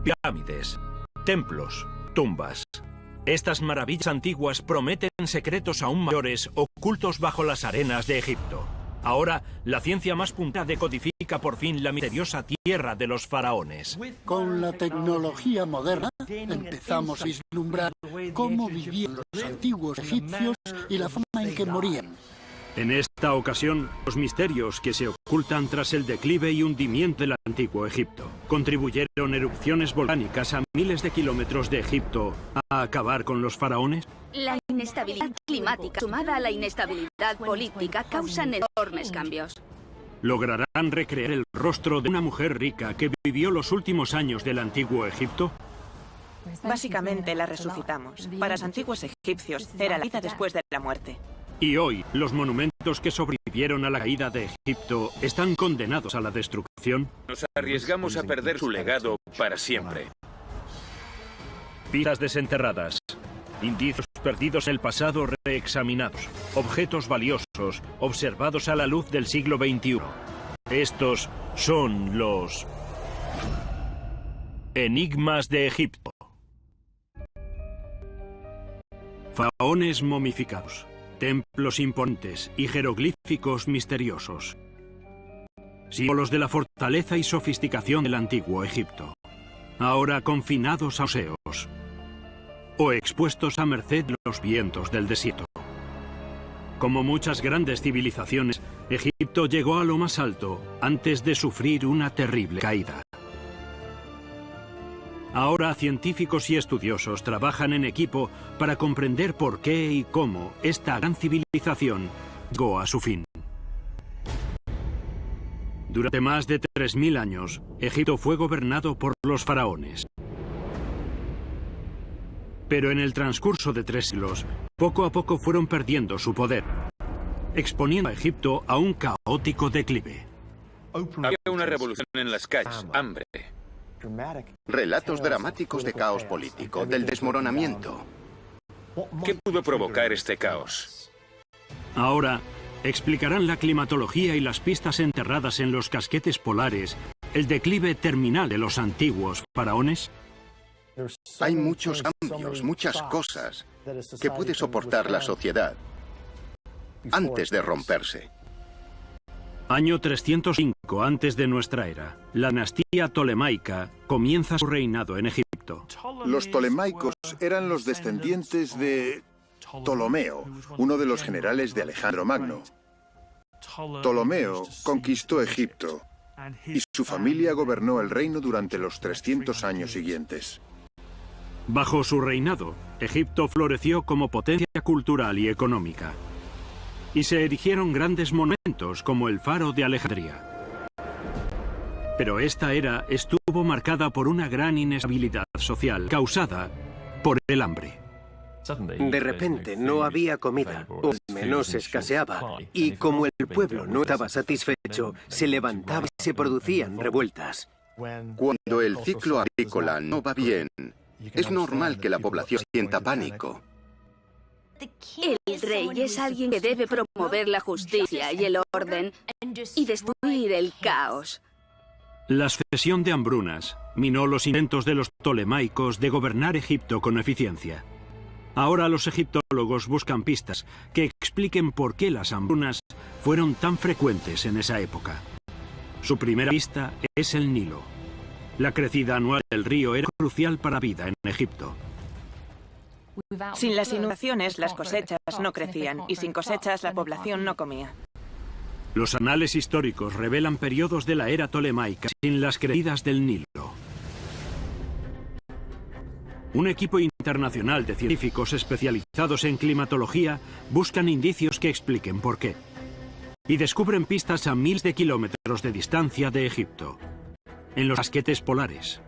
pirámides, templos, tumbas. Estas maravillas antiguas prometen secretos aún mayores ocultos bajo las arenas de Egipto. Ahora, la ciencia más puntual decodifica por fin la misteriosa tierra de los faraones. Con la tecnología moderna, empezamos a vislumbrar cómo vivían los antiguos egipcios y la forma en que morían. En esta ocasión, los misterios que se ocultan tras el declive y hundimiento del antiguo Egipto. ¿Contribuyeron erupciones volcánicas a miles de kilómetros de Egipto a acabar con los faraones? La inestabilidad climática sumada a la inestabilidad política causan enormes cambios. ¿Lograrán recrear el rostro de una mujer rica que vivió los últimos años del antiguo Egipto? Básicamente la resucitamos. Para los antiguos egipcios era la vida después de la muerte. Y hoy, los monumentos que sobrevivieron a la caída de Egipto están condenados a la destrucción. Nos arriesgamos a perder su legado para siempre. Pistas desenterradas, indicios perdidos en el pasado reexaminados, objetos valiosos observados a la luz del siglo XXI. Estos son los enigmas de Egipto. Faraones momificados, templos imponentes y jeroglíficos misteriosos. Símbolos de la fortaleza y sofisticación del antiguo Egipto. Ahora confinados a museos o expuestos a merced de los vientos del desierto. Como muchas grandes civilizaciones, Egipto llegó a lo más alto antes de sufrir una terrible caída. Ahora científicos y estudiosos trabajan en equipo para comprender por qué y cómo esta gran civilización llegó a su fin. Durante más de 3000 años, Egipto fue gobernado por los faraones. Pero en el transcurso de 3 siglos, poco a poco fueron perdiendo su poder, exponiendo a Egipto a un caótico declive. Había una revolución en las calles, hambre. Relatos dramáticos de caos político, del desmoronamiento. ¿Qué pudo provocar este caos? Ahora, explicarán la climatología y las pistas enterradas en los casquetes polares, el declive terminal de los antiguos faraones. Hay muchos cambios, muchas cosas que puede soportar la sociedad antes de romperse. Año 305 antes de nuestra era. La dinastía tolemaica comienza su reinado en Egipto. Los tolemaicos eran los descendientes de Ptolomeo, uno de los generales de Alejandro Magno. Ptolomeo conquistó Egipto y su familia gobernó el reino durante los 300 años siguientes. Bajo su reinado, Egipto floreció como potencia cultural y económica. Y se erigieron grandes monumentos como el Faro de Alejandría. Pero esta era estuvo marcada por una gran inestabilidad social causada por el hambre. De repente no había comida, o al menos escaseaba, y como el pueblo no estaba satisfecho, se levantaba y se producían revueltas. Cuando el ciclo agrícola no va bien, es normal que la población sienta pánico. El rey es alguien que debe promover la justicia y el orden y destruir el caos. La sucesión de hambrunas minó los intentos de los ptolemaicos de gobernar Egipto con eficiencia. Ahora los egiptólogos buscan pistas que expliquen por qué las hambrunas fueron tan frecuentes en esa época. Su primera pista es el Nilo. La crecida anual del río era crucial para la vida en Egipto. Sin las inundaciones, las cosechas no crecían, y sin cosechas, la población no comía. Los anales históricos revelan periodos de la era tolemaica sin las crecidas del Nilo. Un equipo internacional de científicos especializados en climatología buscan indicios que expliquen por qué. Y descubren pistas a miles de kilómetros de distancia de Egipto, en los casquetes polares.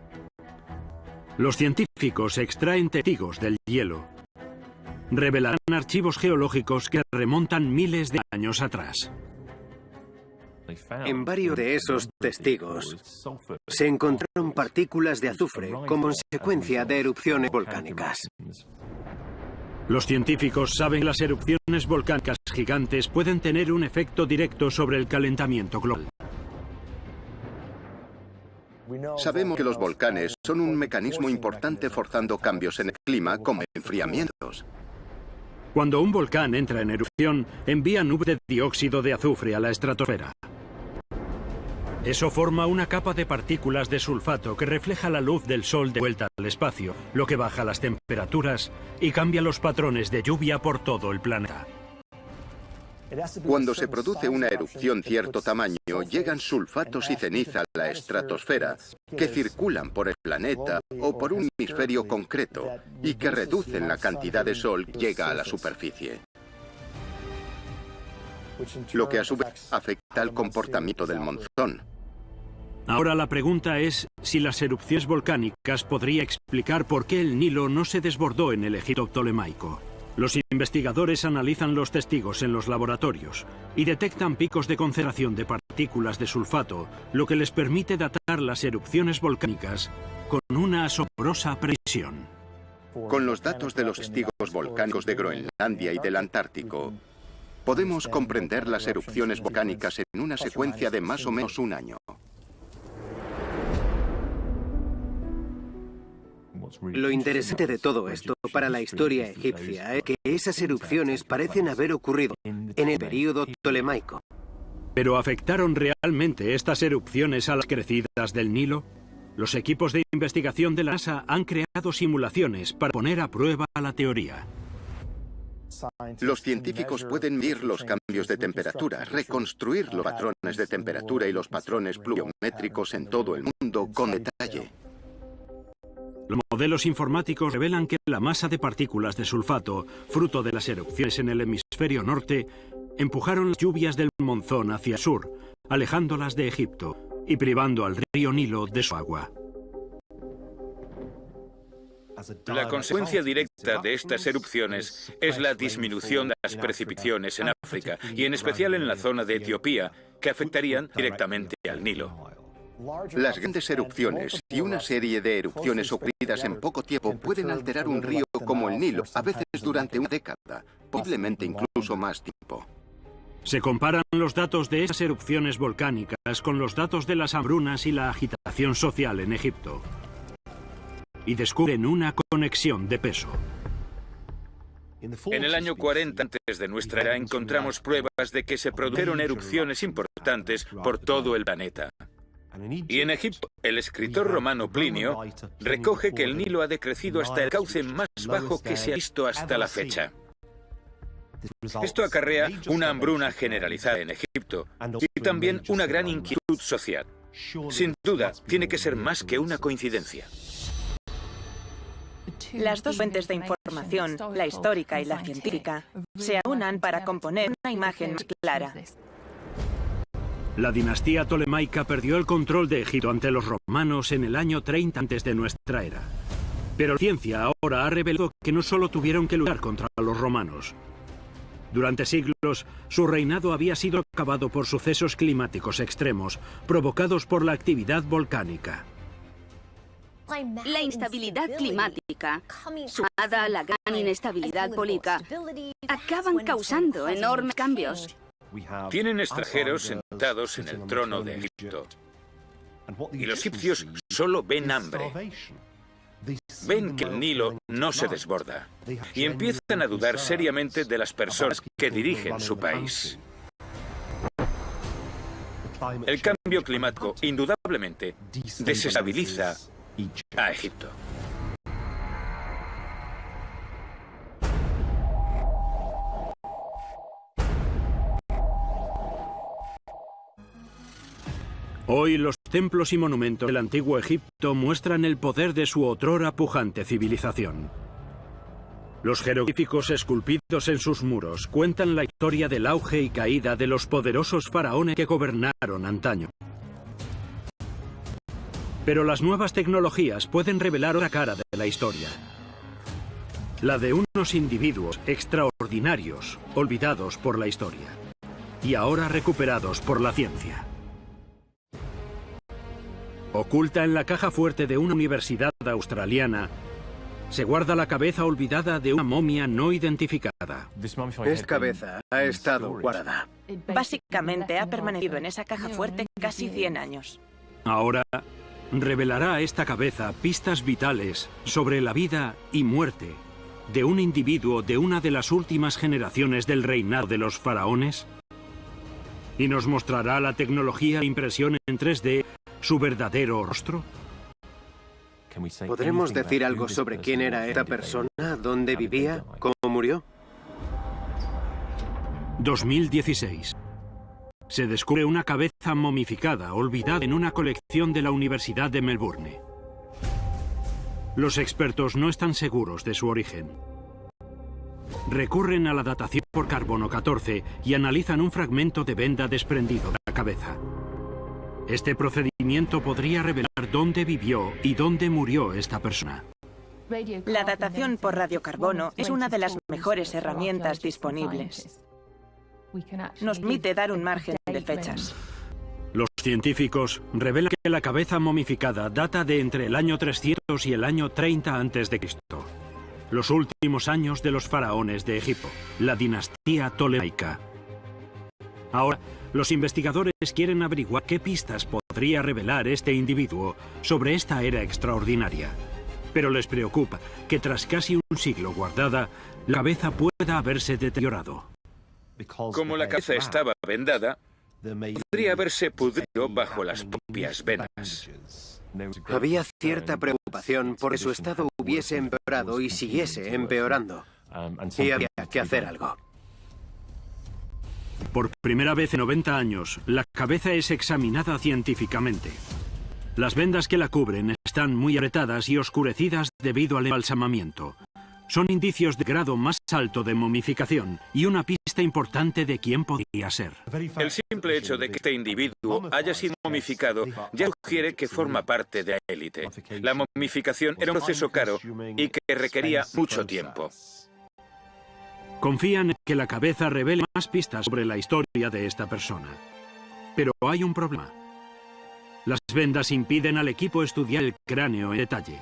Los científicos extraen testigos del hielo. Revelarán archivos geológicos que remontan miles de años atrás. En varios de esos testigos se encontraron partículas de azufre como consecuencia de erupciones volcánicas. Los científicos saben que las erupciones volcánicas gigantes pueden tener un efecto directo sobre el calentamiento global. Sabemos que los volcanes son un mecanismo importante forzando cambios en el clima como enfriamientos. Cuando un volcán entra en erupción, envía nubes de dióxido de azufre a la estratosfera. Eso forma una capa de partículas de sulfato que refleja la luz del Sol de vuelta al espacio, lo que baja las temperaturas y cambia los patrones de lluvia por todo el planeta. Cuando se produce una erupción de cierto tamaño, llegan sulfatos y ceniza a la estratosfera, que circulan por el planeta o por un hemisferio concreto y que reducen la cantidad de sol que llega a la superficie, lo que a su vez afecta al comportamiento del monzón. Ahora la pregunta es si las erupciones volcánicas podría explicar por qué el Nilo no se desbordó en el Egipto ptolemaico. Los investigadores analizan los testigos en los laboratorios y detectan picos de concentración de partículas de sulfato, lo que les permite datar las erupciones volcánicas con una asombrosa precisión. Con los datos de los testigos volcánicos de Groenlandia y del Antártico, podemos comprender las erupciones volcánicas en una secuencia de más o menos un año. Lo interesante de todo esto para la historia egipcia es que esas erupciones parecen haber ocurrido en el período ptolemaico. ¿Pero afectaron realmente estas erupciones a las crecidas del Nilo? Los equipos de investigación de la NASA han creado simulaciones para poner a prueba la teoría. Los científicos pueden medir los cambios de temperatura, reconstruir los patrones de temperatura y los patrones pluviométricos en todo el mundo con detalle. Los modelos informáticos revelan que la masa de partículas de sulfato, fruto de las erupciones en el hemisferio norte, empujaron las lluvias del monzón hacia el sur, alejándolas de Egipto y privando al río Nilo de su agua. La consecuencia directa de estas erupciones es la disminución de las precipitaciones en África y en especial en la zona de Etiopía, que afectarían directamente al Nilo. Las grandes erupciones y una serie de erupciones ocurridas en poco tiempo pueden alterar un río como el Nilo, a veces durante una década, posiblemente incluso más tiempo. Se comparan los datos de esas erupciones volcánicas con los datos de las hambrunas y la agitación social en Egipto, y descubren una conexión de peso. En el año 40 antes de nuestra era encontramos pruebas de que se produjeron erupciones importantes por todo el planeta. Y en Egipto, el escritor romano Plinio recoge que el Nilo ha decrecido hasta el cauce más bajo que se ha visto hasta la fecha. Esto acarrea una hambruna generalizada en Egipto y también una gran inquietud social. Sin duda, tiene que ser más que una coincidencia. Las dos fuentes de información, la histórica y la científica, se aunan para componer una imagen más clara. La dinastía tolemaica perdió el control de Egipto ante los romanos en el año 30 antes de nuestra era. Pero la ciencia ahora ha revelado que no solo tuvieron que luchar contra los romanos. Durante siglos, su reinado había sido acabado por sucesos climáticos extremos, provocados por la actividad volcánica. La instabilidad climática, sumada a la gran inestabilidad política, acaban causando enormes cambios. Tienen extranjeros sentados en el trono de Egipto. Y los egipcios solo ven hambre. Ven que el Nilo no se desborda. Y empiezan a dudar seriamente de las personas que dirigen su país. El cambio climático, indudablemente, desestabiliza a Egipto. Hoy los templos y monumentos del antiguo Egipto muestran el poder de su otrora pujante civilización. Los jeroglíficos esculpidos en sus muros cuentan la historia del auge y caída de los poderosos faraones que gobernaron antaño. Pero las nuevas tecnologías pueden revelar otra cara de la historia. La de unos individuos extraordinarios, olvidados por la historia, y ahora recuperados por la ciencia. Oculta en la caja fuerte de una universidad australiana, se guarda la cabeza olvidada de una momia no identificada. Esta cabeza ha estado guardada. Básicamente ha permanecido en esa caja fuerte casi 100 años. Ahora, revelará a esta cabeza pistas vitales sobre la vida y muerte de un individuo de una de las últimas generaciones del reinado de los faraones? ¿Y nos mostrará la tecnología de impresión en 3D su verdadero rostro? ¿Podremos decir algo sobre quién era esta persona, dónde vivía, cómo murió? 2016. Se descubre una cabeza momificada, olvidada en una colección de la Universidad de Melbourne. Los expertos no están seguros de su origen. Recurren a la datación por carbono 14 y analizan un fragmento de venda desprendido de la cabeza. Este procedimiento podría revelar dónde vivió y dónde murió esta persona. La datación por radiocarbono es una de las mejores herramientas disponibles. Nos permite dar un margen de fechas. Los científicos revelan que la cabeza momificada data de entre el año 300 y el año 30 a.C., los últimos años de los faraones de Egipto, la dinastía tolemaica. Ahora, los investigadores quieren averiguar qué pistas podría revelar este individuo sobre esta era extraordinaria. Pero les preocupa que tras casi un siglo guardada, la cabeza pueda haberse deteriorado. Como la cabeza estaba vendada, podría haberse pudrido bajo las propias venas. Había cierta preocupación por que su estado hubiese empeorado y siguiese empeorando. Y había que hacer algo. Por primera vez en 90 años, la cabeza es examinada científicamente. Las vendas que la cubren están muy apretadas y oscurecidas debido al embalsamamiento. Son indicios de grado más alto de momificación y una pista importante de quién podría ser. El simple hecho de que este individuo haya sido momificado ya sugiere que forma parte de la élite. La momificación era un proceso caro y que requería mucho tiempo. Confían en que la cabeza revele más pistas sobre la historia de esta persona. Pero hay un problema. Las vendas impiden al equipo estudiar el cráneo en detalle.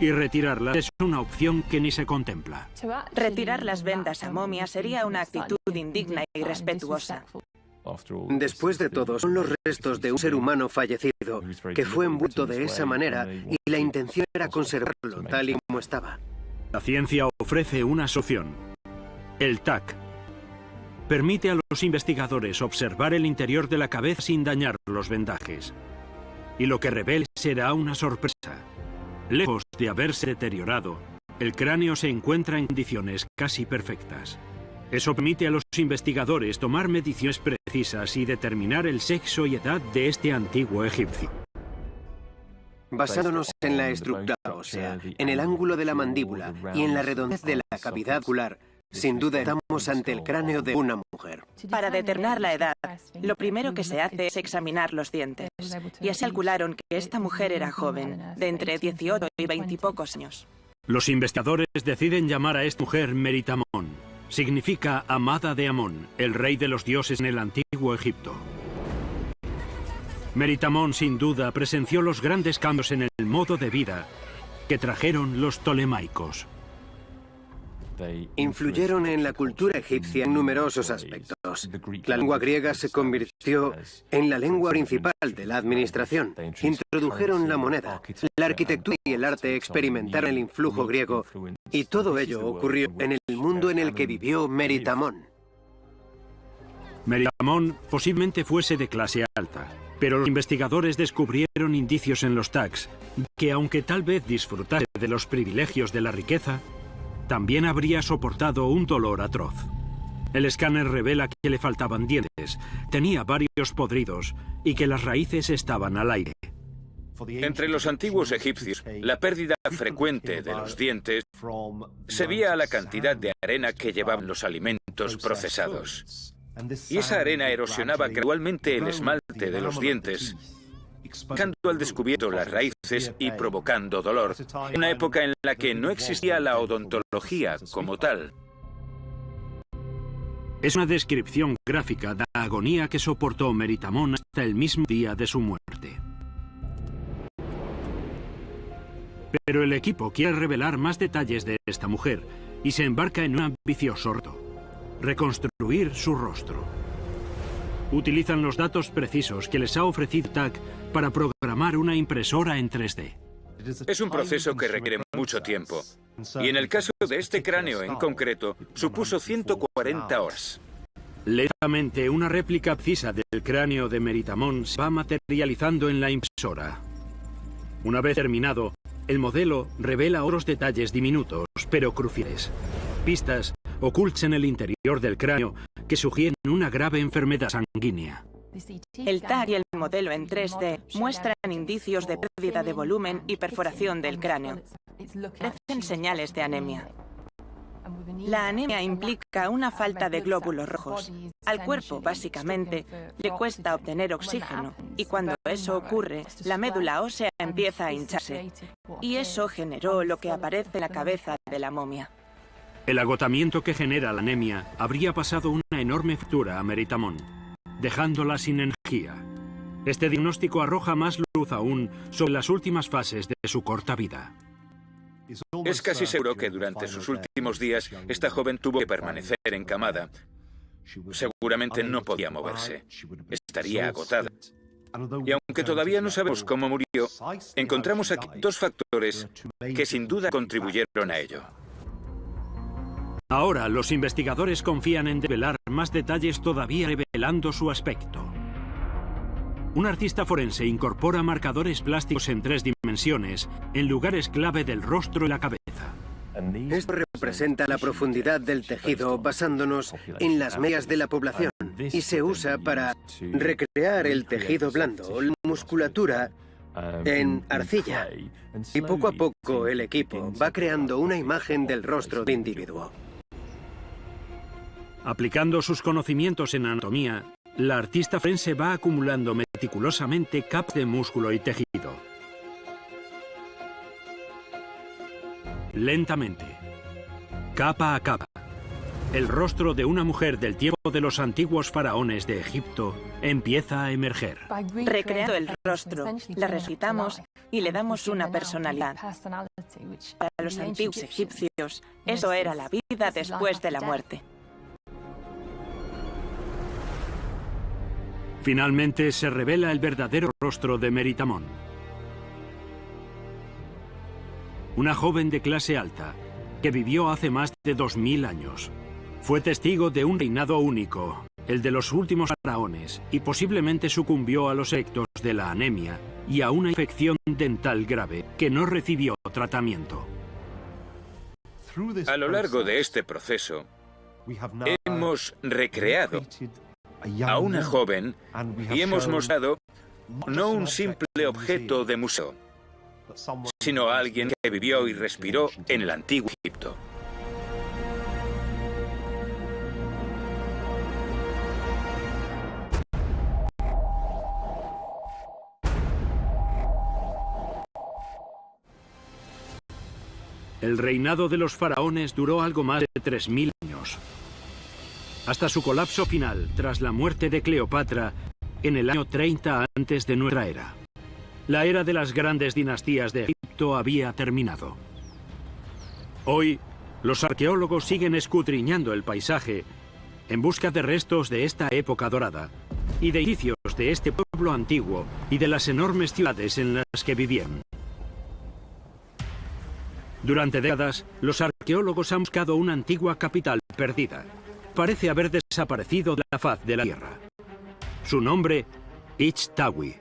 Y retirarlas es una opción que ni se contempla. Retirar las vendas a momia sería una actitud indigna y irrespetuosa. Después de todo, son los restos de un ser humano fallecido que fue envuelto de esa manera y la intención era conservarlo tal y como estaba. La ciencia ofrece una solución. El TAC. Permite a los investigadores observar el interior de la cabeza sin dañar los vendajes. Y lo que revele será una sorpresa. Lejos de haberse deteriorado, el cráneo se encuentra en condiciones casi perfectas. Eso permite a los investigadores tomar mediciones precisas y determinar el sexo y edad de este antiguo egipcio. Basándonos en la estructura ósea, en el ángulo de la mandíbula y en la redondez de la cavidad ocular, sin duda estamos ante el cráneo de una mujer. Para determinar la edad, lo primero que se hace es examinar los dientes. Y así calcularon que esta mujer era joven, de entre 18 y 20 y pocos años. Los investigadores deciden llamar a esta mujer Meritamón. Significa amada de Amón, el rey de los dioses en el antiguo Egipto. Meritamón, sin duda, presenció los grandes cambios en el modo de vida que trajeron los tolemaicos. Influyeron en la cultura egipcia en numerosos aspectos. La lengua griega se convirtió en la lengua principal de la administración. Introdujeron la moneda. La arquitectura y el arte experimentaron el influjo griego. Y todo ello ocurrió en el mundo en el que vivió Meritamón. Meritamón posiblemente fuese de clase alta, pero los investigadores descubrieron indicios en los tags que, aunque tal vez disfrutase de los privilegios de la riqueza, también habría soportado un dolor atroz. El escáner revela que le faltaban dientes, tenía varios podridos y que las raíces estaban al aire. Entre los antiguos egipcios, la pérdida frecuente de los dientes se debía a la cantidad de arena que llevaban los alimentos procesados. Y esa arena erosionaba gradualmente el esmalte de los dientes, dejando al descubierto las raíces y provocando dolor. Una época en la que no existía la odontología como tal. Es una descripción gráfica de la agonía que soportó Meritamón hasta el mismo día de su muerte. Pero el equipo quiere revelar más detalles de esta mujer y se embarca en un ambicioso reto: reconstruir su rostro. Utilizan los datos precisos que les ha ofrecido TAC para programar programar una impresora en 3D. Es un proceso que requiere mucho tiempo. Y en el caso de este cráneo en concreto, supuso 140 horas. Lentamente, una réplica precisa del cráneo de Meritamón se va materializando en la impresora. Una vez terminado, el modelo revela otros detalles diminutos, pero cruciales. Pistas ocultas en el interior del cráneo que sugieren una grave enfermedad sanguínea. El TAC y el modelo en 3D muestran indicios de pérdida de volumen y perforación del cráneo. Parecen señales de anemia. La anemia implica una falta de glóbulos rojos. Al cuerpo, básicamente, le cuesta obtener oxígeno, y cuando eso ocurre, la médula ósea empieza a hincharse. Y eso generó lo que aparece en la cabeza de la momia. El agotamiento que genera la anemia habría pasado una enorme factura a Meritamón, dejándola sin energía. Este diagnóstico arroja más luz aún sobre las últimas fases de su corta vida. Es casi seguro que durante sus últimos días esta joven tuvo que permanecer encamada. Seguramente no podía moverse. Estaría agotada. Y aunque todavía no sabemos cómo murió, encontramos aquí dos factores que sin duda contribuyeron a ello. Ahora los investigadores confían en develar más detalles todavía revelando su aspecto. Un artista forense incorpora marcadores plásticos en 3 dimensiones en lugares clave del rostro y la cabeza. Esto representa la profundidad del tejido basándonos en las medias de la población y se usa para recrear el tejido blando, la musculatura en arcilla. Y poco a poco el equipo va creando una imagen del rostro de individuo. Aplicando sus conocimientos en anatomía, la artista forense va acumulando meticulosamente capas de músculo y tejido. Lentamente, capa a capa, el rostro de una mujer del tiempo de los antiguos faraones de Egipto empieza a emerger. Recreando el rostro, la recitamos y le damos una personalidad. Para los antiguos egipcios, eso era la vida después de la muerte. Finalmente se revela el verdadero rostro de Meritamón. Una joven de clase alta, que vivió hace más de 2000 años. Fue testigo de un reinado único, el de los últimos faraones, y posiblemente sucumbió a los efectos de la anemia y a una infección dental grave que no recibió tratamiento. A lo largo de este proceso, hemos recreado a una joven y hemos mostrado no un simple objeto de museo, sino a alguien que vivió y respiró en el antiguo Egipto. El reinado de los faraones duró algo más de 3000 años. Hasta su colapso final, tras la muerte de Cleopatra, en el año 30 antes de nuestra era. La era de las grandes dinastías de Egipto había terminado. Hoy, los arqueólogos siguen escudriñando el paisaje en busca de restos de esta época dorada y de indicios de este pueblo antiguo y de las enormes ciudades en las que vivieron. Durante décadas, los arqueólogos han buscado una antigua capital perdida. Parece haber desaparecido de la faz de la tierra. Su nombre, Ichtawi.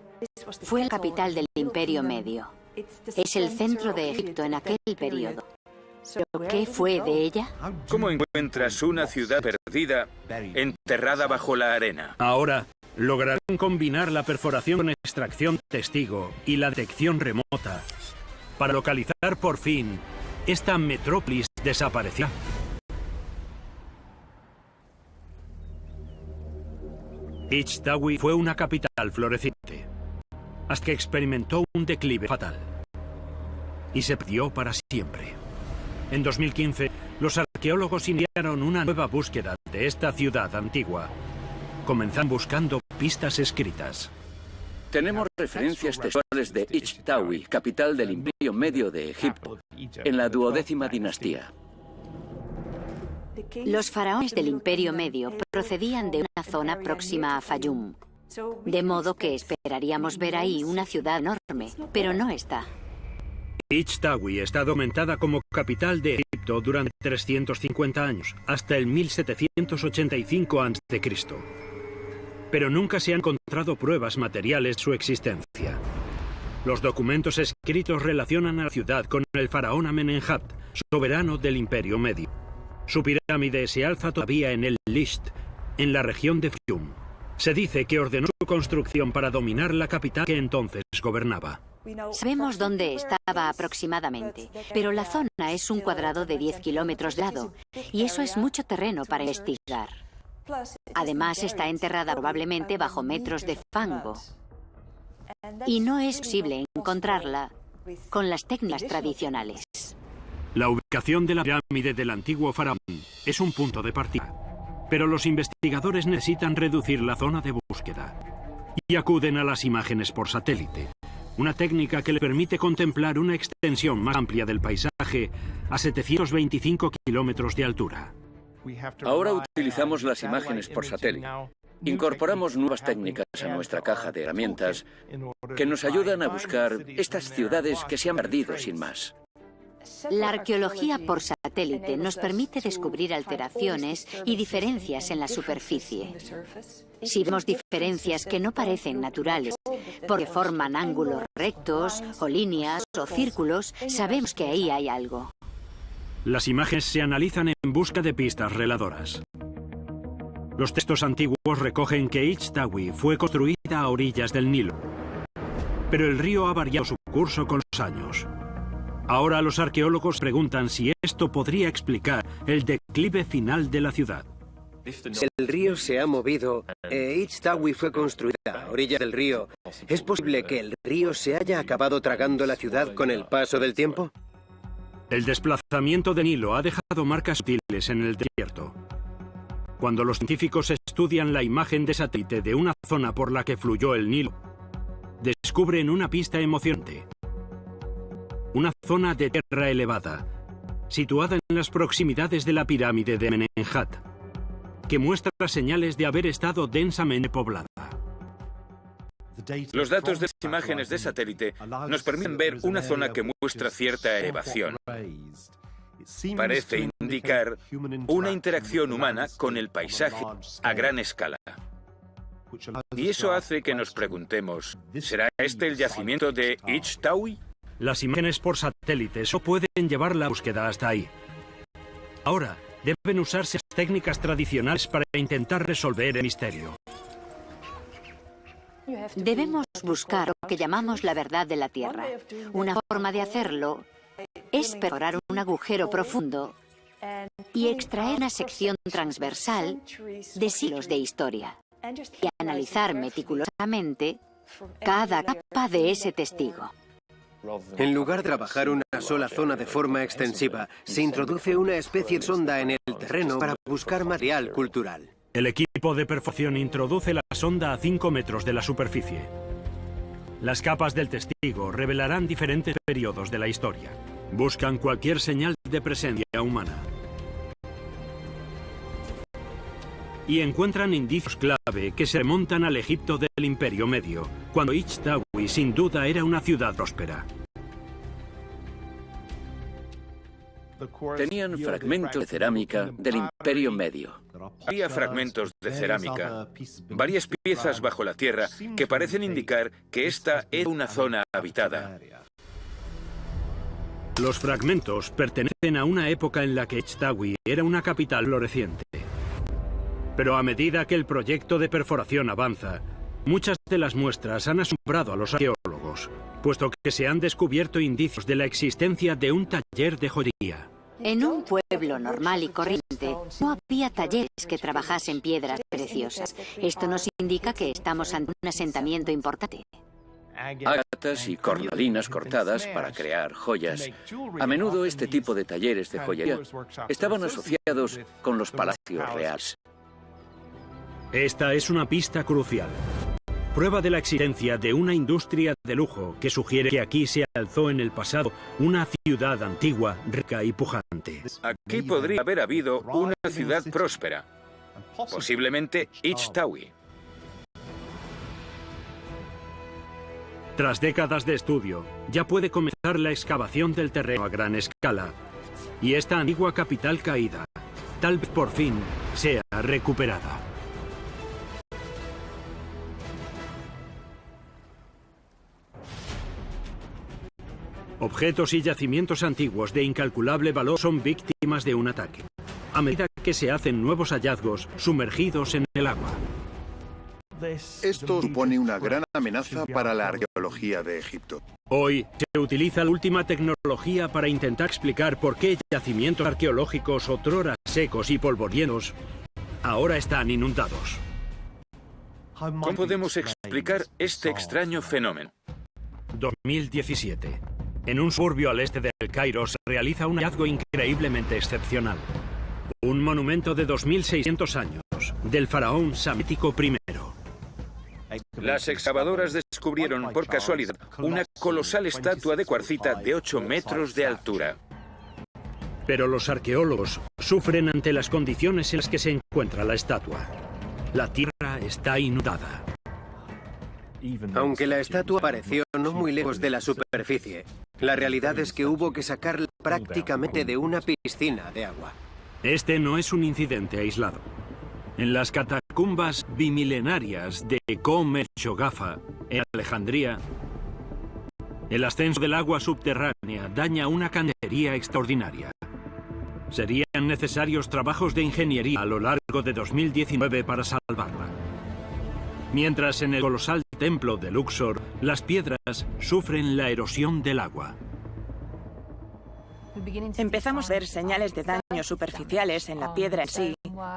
Fue la capital del Imperio Medio. Es el centro de Egipto en aquel periodo. ¿Pero qué fue de ella? ¿Cómo encuentras una ciudad perdida enterrada bajo la arena? Ahora, lograrán combinar la perforación con extracción de testigo y la detección remota para localizar por fin esta metrópolis desaparecida. Ichtawi fue una capital floreciente, hasta que experimentó un declive fatal y se perdió para siempre. En 2015, los arqueólogos iniciaron una nueva búsqueda de esta ciudad antigua. Comenzaron buscando pistas escritas. Tenemos referencias textuales de Ichtawi, capital del Imperio Medio de Egipto, en la 12ª dinastía. Los faraones del Imperio Medio procedían de una zona próxima a Fayum. De modo que esperaríamos ver ahí una ciudad enorme, pero no está. Ichtawi está documentada como capital de Egipto durante 350 años, hasta el 1785 a.C. Pero nunca se han encontrado pruebas materiales de su existencia. Los documentos escritos relacionan a la ciudad con el faraón Amenemhat, soberano del Imperio Medio. Su pirámide se alza todavía en el Lisht, en la región de Fium. Se dice que ordenó su construcción para dominar la capital que entonces gobernaba. Sabemos dónde estaba aproximadamente, pero la zona es un cuadrado de 10 kilómetros de lado, y eso es mucho terreno para investigar. Además, está enterrada probablemente bajo metros de fango, y no es posible encontrarla con las técnicas tradicionales. La ubicación de la pirámide del antiguo faraón es un punto de partida, pero los investigadores necesitan reducir la zona de búsqueda y acuden a las imágenes por satélite, una técnica que le permite contemplar una extensión más amplia del paisaje a 725 kilómetros de altura. Ahora utilizamos las imágenes por satélite. Incorporamos nuevas técnicas a nuestra caja de herramientas que nos ayudan a buscar estas ciudades que se han perdido sin más. La arqueología por satélite nos permite descubrir alteraciones y diferencias en la superficie. Si vemos diferencias que no parecen naturales, porque forman ángulos rectos, o líneas, o círculos, sabemos que ahí hay algo. Las imágenes se analizan en busca de pistas reveladoras. Los textos antiguos recogen que Ichtawi fue construida a orillas del Nilo, pero el río ha variado su curso con los años. Ahora los arqueólogos preguntan si esto podría explicar el declive final de la ciudad. El río se ha movido e Ichtawi fue construida a orillas del río. ¿Es posible que el río se haya acabado tragando la ciudad con el paso del tiempo? El desplazamiento del Nilo ha dejado marcas sutiles en el desierto. Cuando los científicos estudian la imagen de satélite de una zona por la que fluyó el Nilo, descubren una pista emocionante. Una zona de tierra elevada, situada en las proximidades de la pirámide de Amenemhat, que muestra señales de haber estado densamente poblada. Los datos de las imágenes de satélite nos permiten ver una zona que muestra cierta elevación. Parece indicar una interacción humana con el paisaje a gran escala. Y eso hace que nos preguntemos, ¿será este el yacimiento de Ichtawi? Las imágenes por satélite solo pueden llevar la búsqueda hasta ahí. Ahora, deben usarse las técnicas tradicionales para intentar resolver el misterio. Debemos buscar lo que llamamos la verdad de la Tierra. Una forma de hacerlo es perforar un agujero profundo y extraer una sección transversal de siglos de historia y analizar meticulosamente cada capa de ese testigo. En lugar de trabajar una sola zona de forma extensiva, se introduce una especie de sonda en el terreno para buscar material cultural. El equipo de perforación introduce la sonda a 5 metros de la superficie. Las capas del testigo revelarán diferentes periodos de la historia. Buscan cualquier señal de presencia humana. Y encuentran indicios clave que se remontan al Egipto del Imperio Medio, cuando Ichtawi sin duda era una ciudad próspera. Tenían fragmentos de cerámica del Imperio Medio. Había fragmentos de cerámica, varias piezas bajo la tierra que parecen indicar que esta era una zona habitada. Los fragmentos pertenecen a una época en la que Ichtawi era una capital floreciente. Pero a medida que el proyecto de perforación avanza, muchas de las muestras han asombrado a los arqueólogos, puesto que se han descubierto indicios de la existencia de un taller de joyería. En un pueblo normal y corriente, no había talleres que trabajasen piedras preciosas. Esto nos indica que estamos ante un asentamiento importante. Ágatas y cornalinas cortadas para crear joyas. A menudo este tipo de talleres de joyería estaban asociados con los palacios reales. Esta es una pista crucial. Prueba de la existencia de una industria de lujo que sugiere que aquí se alzó en el pasado una ciudad antigua, rica y pujante. Aquí podría haber habido una ciudad próspera, posiblemente Ichtawi. Tras décadas de estudio, ya puede comenzar la excavación del terreno a gran escala. Y esta antigua capital caída, tal vez por fin, sea recuperada. Objetos y yacimientos antiguos de incalculable valor son víctimas de un ataque, a medida que se hacen nuevos hallazgos sumergidos en el agua. Esto supone una gran amenaza para la arqueología de Egipto. Hoy se utiliza la última tecnología para intentar explicar por qué yacimientos arqueológicos otrora secos y polvorientos ahora están inundados. ¿Cómo podemos explicar este extraño fenómeno? 2017. En un suburbio al este del Cairo se realiza un hallazgo increíblemente excepcional. Un monumento de 2600 años, del faraón Psamético I. Las excavadoras descubrieron por casualidad una colosal estatua de cuarcita de 8 metros de altura. Pero los arqueólogos sufren ante las condiciones en las que se encuentra la estatua. La tierra está inundada. Aunque la estatua apareció no muy lejos de la superficie, la realidad es que hubo que sacarla prácticamente de una piscina de agua. Este no es un incidente aislado. En las catacumbas bimilenarias de Kom el-Shogafa, en Alejandría, el ascenso del agua subterránea daña una cantería extraordinaria. Serían necesarios trabajos de ingeniería a lo largo de 2019 para salvarla. Mientras en el colosal templo de Luxor, las piedras sufren la erosión del agua. Empezamos a ver señales de daños superficiales en la piedra en sí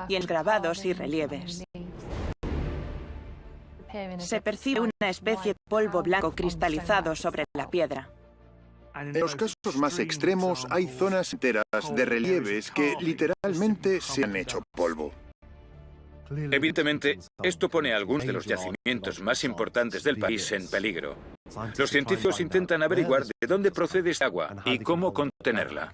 y en grabados y relieves. Se percibe una especie de polvo blanco cristalizado sobre la piedra. En los casos más extremos hay zonas enteras de relieves que literalmente se han hecho polvo. Evidentemente, esto pone a algunos de los yacimientos más importantes del país en peligro. Los científicos intentan averiguar de dónde procede esta agua y cómo contenerla.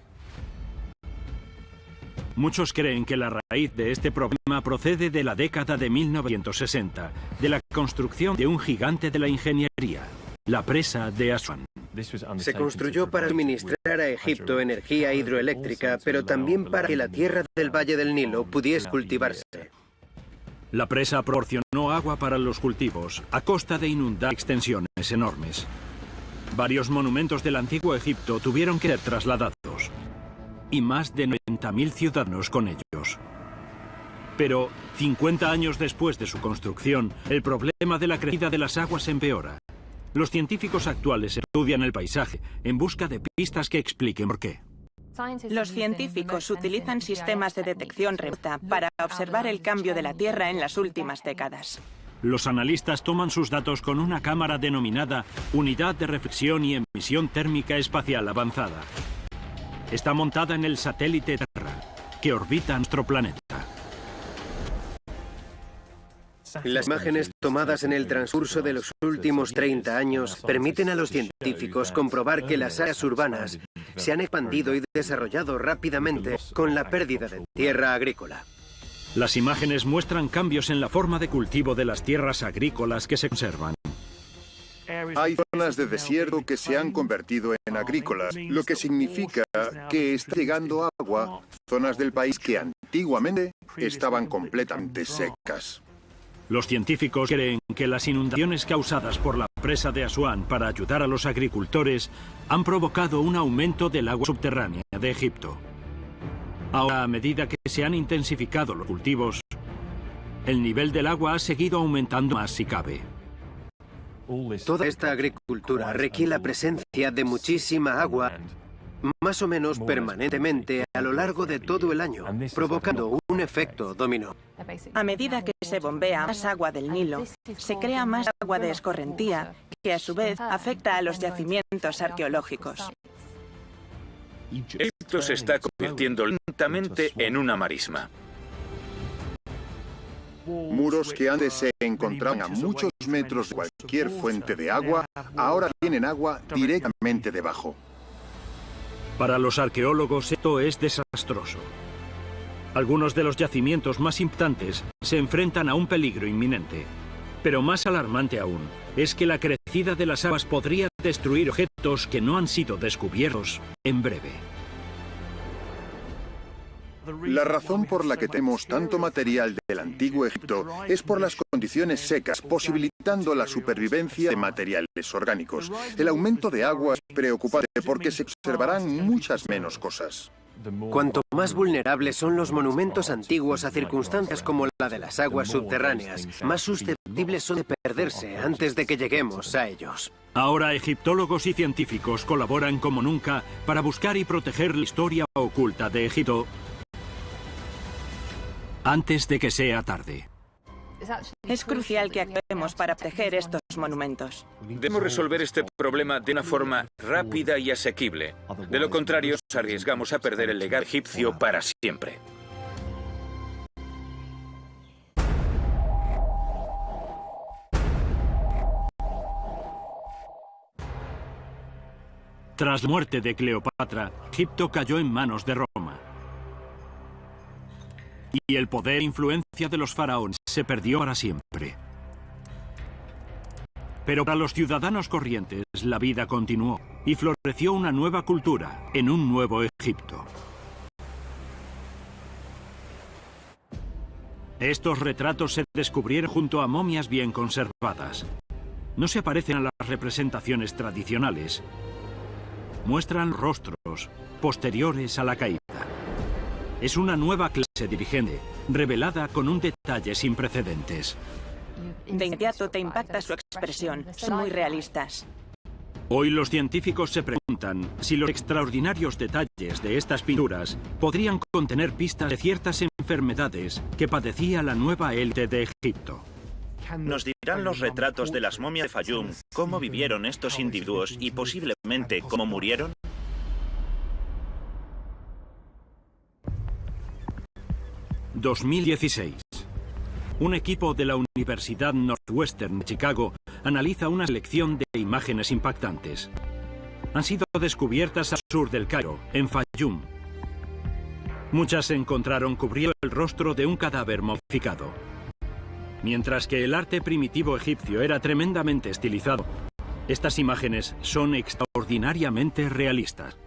Muchos creen que la raíz de este problema procede de la década de 1960, de la construcción de un gigante de la ingeniería, la presa de Asuán. Se construyó para suministrar a Egipto energía hidroeléctrica, pero también para que la tierra del Valle del Nilo pudiese cultivarse. La presa proporcionó agua para los cultivos, a costa de inundar extensiones enormes. Varios monumentos del antiguo Egipto tuvieron que ser trasladados, y más de 90.000 ciudadanos con ellos. Pero, 50 años después de su construcción, el problema de la crecida de las aguas empeora. Los científicos actuales estudian el paisaje en busca de pistas que expliquen por qué. Los científicos utilizan sistemas de detección remota para observar el cambio de la Tierra en las últimas décadas. Los analistas toman sus datos con una cámara denominada Unidad de Reflexión y Emisión Térmica Espacial Avanzada. Está montada en el satélite Terra, que orbita nuestro planeta. Las imágenes tomadas en el transcurso de los últimos 30 años permiten a los científicos comprobar que las áreas urbanas se han expandido y desarrollado rápidamente con la pérdida de tierra agrícola. Las imágenes muestran cambios en la forma de cultivo de las tierras agrícolas que se conservan. Hay zonas de desierto que se han convertido en agrícolas, lo que significa que está llegando agua a zonas del país que antiguamente estaban completamente secas. Los científicos creen que las inundaciones causadas por la presa de Asuán para ayudar a los agricultores han provocado un aumento del agua subterránea de Egipto. Ahora, a medida que se han intensificado los cultivos, el nivel del agua ha seguido aumentando más si cabe. Toda esta agricultura requiere la presencia de muchísima agua, más o menos permanentemente a lo largo de todo el año, provocando un efecto dominó. A medida que se bombea más agua del Nilo, se crea más agua de escorrentía, que a su vez afecta a los yacimientos arqueológicos. Egipto se está convirtiendo lentamente en una marisma. Muros que antes se encontraban a muchos metros de cualquier fuente de agua, ahora tienen agua directamente debajo. Para los arqueólogos esto es desastroso. Algunos de los yacimientos más importantes se enfrentan a un peligro inminente. Pero más alarmante aún, es que la crecida de las aguas podría destruir objetos que no han sido descubiertos en breve. La razón por la que tenemos tanto material del antiguo Egipto es por las condiciones secas, posibilitando la supervivencia de materiales orgánicos. El aumento de agua es preocupante porque se observarán muchas menos cosas. Cuanto más vulnerables son los monumentos antiguos a circunstancias como la de las aguas subterráneas, más susceptibles son de perderse antes de que lleguemos a ellos. Ahora egiptólogos y científicos colaboran como nunca para buscar y proteger la historia oculta de Egipto antes de que sea tarde. Es crucial que actuemos para proteger estos monumentos. Debemos resolver este problema de una forma rápida y asequible. De lo contrario, nos arriesgamos a perder el legado egipcio para siempre. Tras la muerte de Cleopatra, Egipto cayó en manos de Roma. Y el poder e influencia de los faraones se perdió para siempre. Pero para los ciudadanos corrientes, la vida continuó y floreció una nueva cultura en un nuevo Egipto. Estos retratos se descubrieron junto a momias bien conservadas. No se parecen a las representaciones tradicionales. Muestran rostros posteriores a la caída. Es una nueva clase dirigente, revelada con un detalle sin precedentes. De inmediato te impacta su expresión. Son muy realistas. Hoy los científicos se preguntan si los extraordinarios detalles de estas pinturas podrían contener pistas de ciertas enfermedades que padecía la nueva élite de Egipto. ¿Nos dirán los retratos de las momias de Fayum cómo vivieron estos individuos y posiblemente cómo murieron? ...2016. Un equipo de la Universidad Northwestern de Chicago analiza una selección de imágenes impactantes. Han sido descubiertas al sur del Cairo, en Fayum. Muchas se encontraron cubriendo el rostro de un cadáver momificado. Mientras que el arte primitivo egipcio era tremendamente estilizado, estas imágenes son extraordinariamente realistas.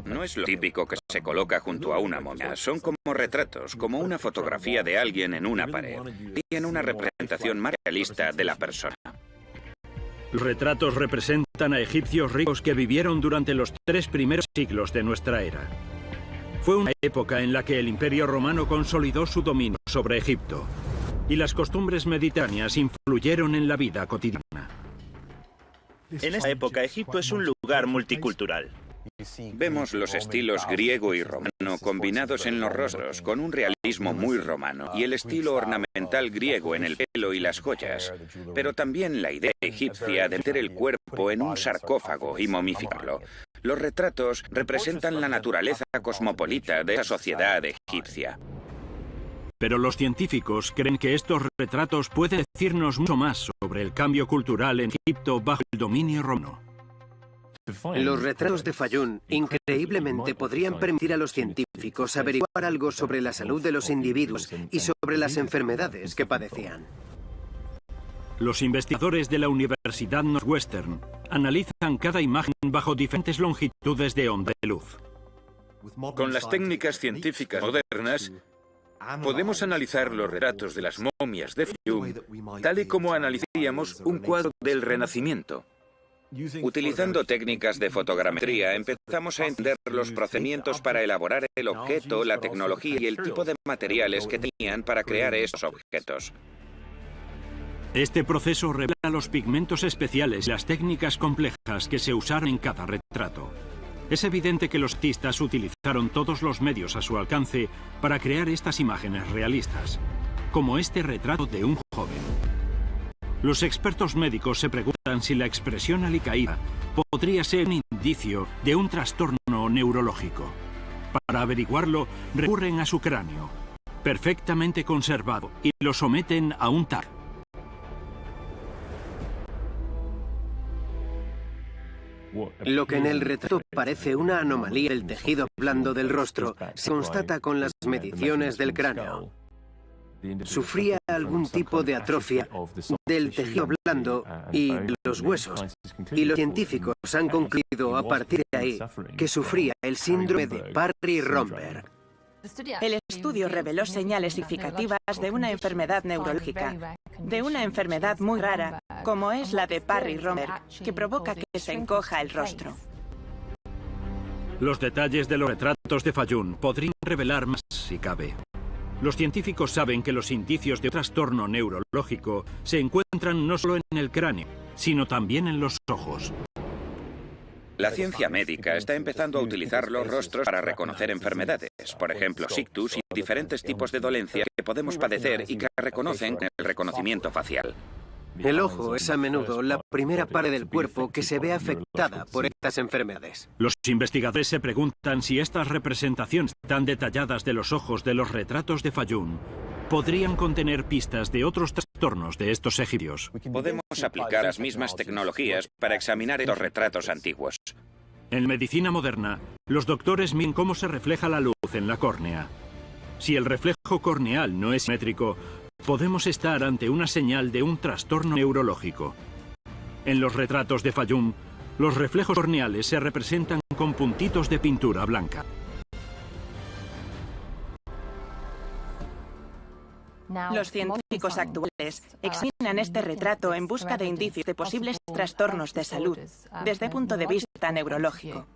No es lo típico que se coloca junto a una momia. Son como retratos, como una fotografía de alguien en una pared. Tienen una representación más realista de la persona. Los retratos representan a egipcios ricos que vivieron durante los 3 primeros siglos de nuestra era. Fue una época en la que el Imperio Romano consolidó su dominio sobre Egipto, y las costumbres mediterráneas influyeron en la vida cotidiana. En esta época, Egipto es un lugar multicultural. Vemos los estilos griego y romano combinados en los rostros, con un realismo muy romano, y el estilo ornamental griego en el pelo y las joyas, pero también la idea egipcia de meter el cuerpo en un sarcófago y momificarlo. Los retratos representan la naturaleza cosmopolita de esa sociedad egipcia. Pero los científicos creen que estos retratos pueden decirnos mucho más sobre el cambio cultural en Egipto bajo el dominio romano. Los retratos de Fayum increíblemente podrían permitir a los científicos averiguar algo sobre la salud de los individuos y sobre las enfermedades que padecían. Los investigadores de la Universidad Northwestern analizan cada imagen bajo diferentes longitudes de onda de luz. Con las técnicas científicas modernas, podemos analizar los retratos de las momias de Fayum tal y como analizaríamos un cuadro del Renacimiento. Utilizando técnicas de fotogrametría, empezamos a entender los procedimientos para elaborar el objeto, la tecnología y el tipo de materiales que tenían para crear esos objetos. Este proceso revela los pigmentos especiales y las técnicas complejas que se usaron en cada retrato. Es evidente que los artistas utilizaron todos los medios a su alcance para crear estas imágenes realistas, como este retrato de un joven. Los expertos médicos se preguntan si la expresión alicaída podría ser un indicio de un trastorno neurológico. Para averiguarlo, recurren a su cráneo, perfectamente conservado, y lo someten a un TAC. Lo que en el retrato parece una anomalía del tejido blando del rostro se constata con las mediciones del cráneo. sufría algún tipo de atrofia del tejido blando y de los huesos, y los científicos han concluido a partir de ahí que sufría el síndrome de Parry-Romberg. El estudio reveló señales significativas de una enfermedad neurológica, de una enfermedad muy rara, como es la de Parry-Romberg, que provoca que se encoja el rostro. Los detalles de los retratos de Fayún podrían revelar más si cabe. Los científicos saben que los indicios de un trastorno neurológico se encuentran no solo en el cráneo, sino también en los ojos. La ciencia médica está empezando a utilizar los rostros para reconocer enfermedades, por ejemplo, ictus y diferentes tipos de dolencias que podemos padecer y que reconocen con el reconocimiento facial. El ojo es a menudo la primera parte del cuerpo que se ve afectada por estas enfermedades. Los investigadores se preguntan si estas representaciones tan detalladas de los ojos de los retratos de Fayún podrían contener pistas de otros trastornos de estos egipcios. Podemos aplicar las mismas tecnologías para examinar estos retratos antiguos. En medicina moderna, los doctores miden cómo se refleja la luz en la córnea. Si el reflejo corneal no es simétrico, podemos estar ante una señal de un trastorno neurológico. En los retratos de Fayún, los reflejos corneales se representan con puntitos de pintura blanca. Los científicos actuales examinan este retrato en busca de indicios de posibles trastornos de salud desde el punto de vista neurológico.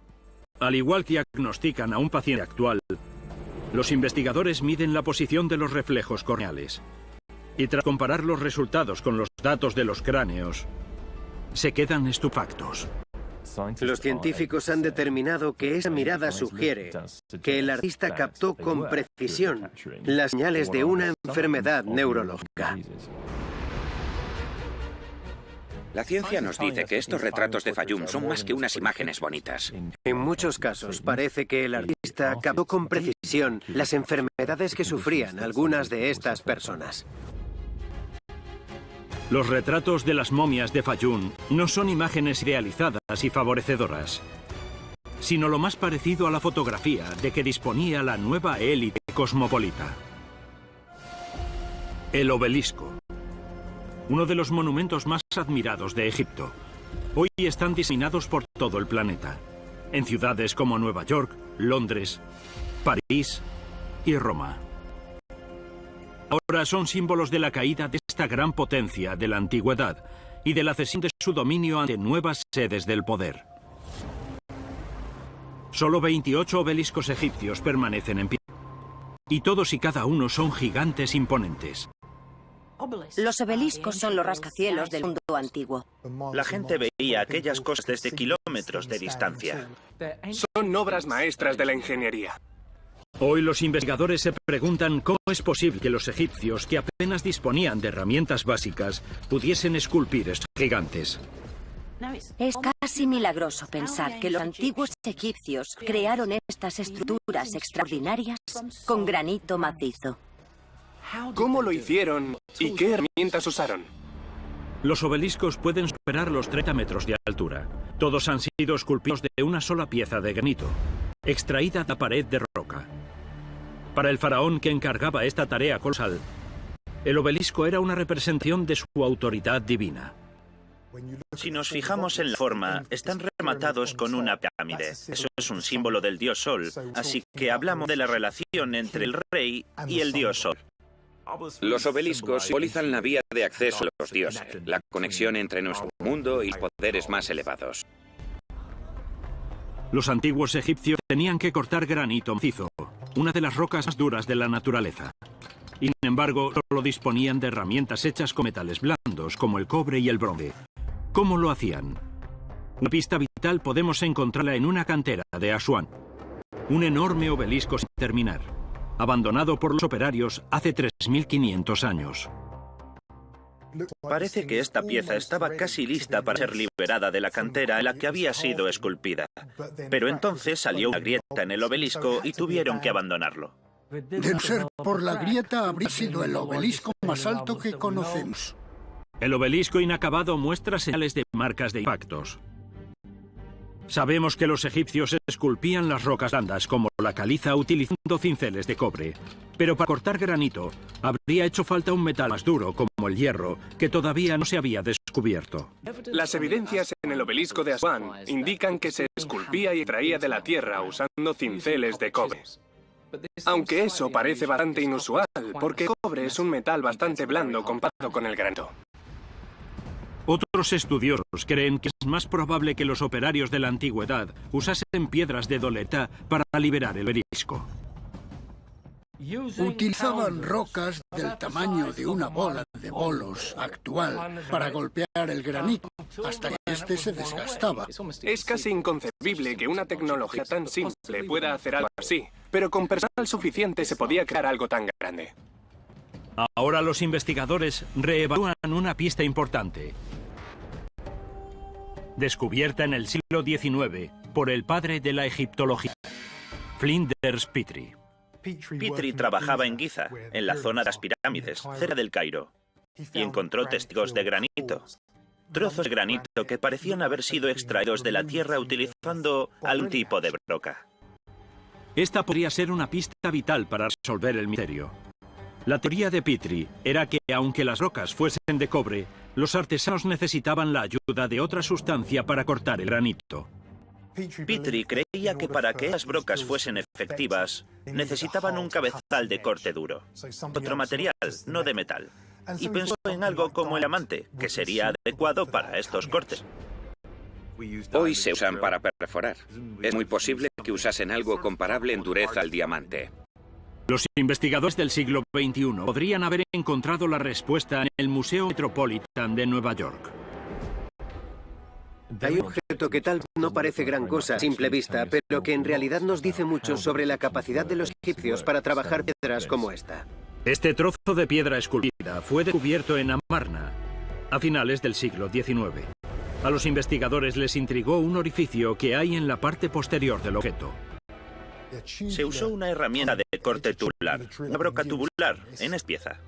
Al igual que diagnostican a un paciente actual, los investigadores miden la posición de los reflejos corneales. Y tras comparar los resultados con los datos de los cráneos, se quedan estupefactos. Los científicos han determinado que esa mirada sugiere que el artista captó con precisión las señales de una enfermedad neurológica. La ciencia nos dice que estos retratos de Fayún son más que unas imágenes bonitas. En muchos casos parece que el artista captó con precisión las enfermedades que sufrían algunas de estas personas. Los retratos de las momias de Fayún no son imágenes idealizadas y favorecedoras, sino lo más parecido a la fotografía de que disponía la nueva élite cosmopolita. El obelisco, uno de los monumentos más admirados de Egipto. Hoy están diseminados por todo el planeta, en ciudades como Nueva York, Londres, París y Roma. Ahora son símbolos de la caída de esta gran potencia de la antigüedad y de la cesión de su dominio ante nuevas sedes del poder. Solo 28 obeliscos egipcios permanecen en pie, y todos y cada uno son gigantes imponentes. Los obeliscos son los rascacielos del mundo antiguo. La gente veía aquellas cosas desde kilómetros de distancia. Son obras maestras de la ingeniería. Hoy los investigadores se preguntan cómo es posible que los egipcios, que apenas disponían de herramientas básicas, pudiesen esculpir estos gigantes. Es casi milagroso pensar que los antiguos egipcios crearon estas estructuras extraordinarias con granito macizo. ¿Cómo lo hicieron y qué herramientas usaron? Los obeliscos pueden superar los 30 metros de altura. Todos han sido esculpidos de una sola pieza de granito, extraída de la pared de roca. Para el faraón que encargaba esta tarea colosal, el obelisco era una representación de su autoridad divina. Si nos fijamos en la forma, están rematados con una pirámide. Eso es un símbolo del dios Sol, así que hablamos de la relación entre el rey y el dios Sol. Los obeliscos simbolizan la vía de acceso a los dioses, la conexión entre nuestro mundo y los poderes más elevados. Los antiguos egipcios tenían que cortar granito macizo, una de las rocas más duras de la naturaleza. Y, sin embargo, solo disponían de herramientas hechas con metales blandos, como el cobre y el bronce. ¿Cómo lo hacían? Una pista vital podemos encontrarla en una cantera de Asuán, un enorme obelisco sin terminar, abandonado por los operarios hace 3.500 años. Parece que esta pieza estaba casi lista para ser liberada de la cantera en la que había sido esculpida. Pero entonces salió una grieta en el obelisco y tuvieron que abandonarlo. De no ser por la grieta, habría sido el obelisco más alto que conocemos. El obelisco inacabado muestra señales de marcas de impactos. Sabemos que los egipcios esculpían las rocas blandas como la caliza utilizando cinceles de cobre. Pero para cortar granito, habría hecho falta un metal más duro como el hierro, que todavía no se había descubierto. Las evidencias en el obelisco de Asuán indican que se esculpía y traía de la tierra usando cinceles de cobre. Aunque eso parece bastante inusual, porque el cobre es un metal bastante blando comparado con el granito. Otros estudiosos creen que es más probable que los operarios de la antigüedad usasen piedras de doleta para liberar el obelisco. Utilizaban rocas del tamaño de una bola de bolos actual para golpear el granito hasta que este se desgastaba. Es casi inconcebible que una tecnología tan simple pueda hacer algo así, pero con personal suficiente se podía crear algo tan grande. Ahora los investigadores reevalúan una pista importante. Descubierta en el siglo XIX por el padre de la egiptología, Flinders Petrie. Petrie trabajaba en Giza, en la zona de las pirámides, cerca del Cairo, y encontró testigos de granito. Trozos de granito que parecían haber sido extraídos de la tierra utilizando algún tipo de broca. Esta podría ser una pista vital para resolver el misterio. La teoría de Petrie era que, aunque las rocas fuesen de cobre, los artesanos necesitaban la ayuda de otra sustancia para cortar el granito. Petrie creía que para que esas brocas fuesen efectivas, necesitaban un cabezal de corte duro, otro material, no de metal, y pensó en algo como el diamante, que sería adecuado para estos cortes. Hoy se usan para perforar. Es muy posible que usasen algo comparable en dureza al diamante. Los investigadores del siglo XXI podrían haber encontrado la respuesta en el Museo Metropolitan de Nueva York. Hay un objeto que tal vez no parece gran cosa a simple vista, pero que en realidad nos dice mucho sobre la capacidad de los egipcios para trabajar piedras como esta. Este trozo de piedra esculpida fue descubierto en Amarna a finales del siglo XIX. A los investigadores les intrigó un orificio que hay en la parte posterior del objeto. Se usó una herramienta de corte tubular, una broca tubular, en espieza.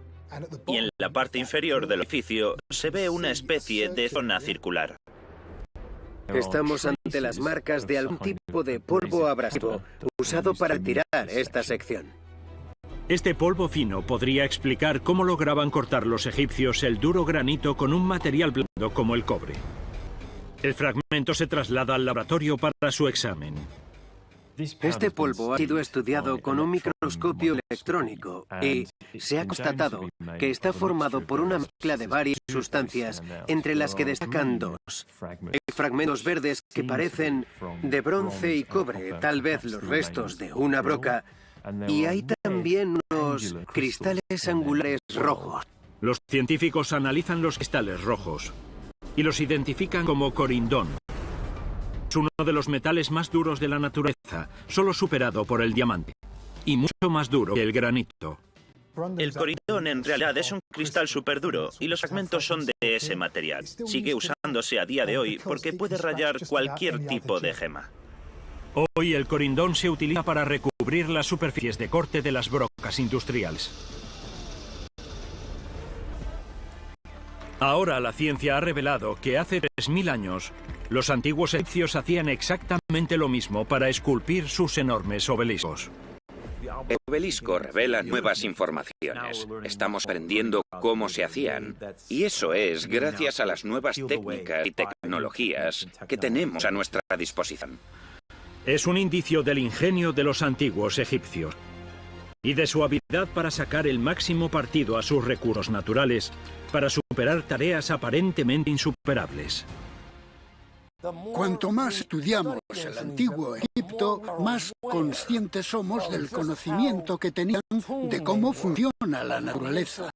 Y en la parte inferior del orificio se ve una especie de zona circular. Estamos ante las marcas de algún tipo de polvo abrasivo usado para tirar esta sección. Este polvo fino podría explicar cómo lograban cortar los egipcios el duro granito con un material blando como el cobre. El fragmento se traslada al laboratorio para su examen. Este polvo ha sido estudiado con un microscopio electrónico y se ha constatado que está formado por una mezcla de varias sustancias, entre las que destacan dos. Hay fragmentos verdes que parecen de bronce y cobre, tal vez los restos de una broca, y hay también unos cristales angulares rojos. Los científicos analizan los cristales rojos y los identifican como corindón. Es uno de los metales más duros de la naturaleza, solo superado por el diamante, y mucho más duro que el granito. El corindón en realidad es un cristal superduro y los fragmentos son de ese material. Sigue usándose a día de hoy porque puede rayar cualquier tipo de gema. Hoy el corindón se utiliza para recubrir las superficies de corte de las brocas industriales. Ahora la ciencia ha revelado que hace 3000 años los antiguos egipcios hacían exactamente lo mismo para esculpir sus enormes obeliscos. El obelisco revela nuevas informaciones. Estamos aprendiendo cómo se hacían. Y eso es gracias a las nuevas técnicas y tecnologías que tenemos a nuestra disposición. Es un indicio del ingenio de los antiguos egipcios y de su habilidad para sacar el máximo partido a sus recursos naturales para superar tareas aparentemente insuperables. Cuanto más estudiamos el antiguo Egipto, más conscientes somos del conocimiento que tenían de cómo funciona la naturaleza.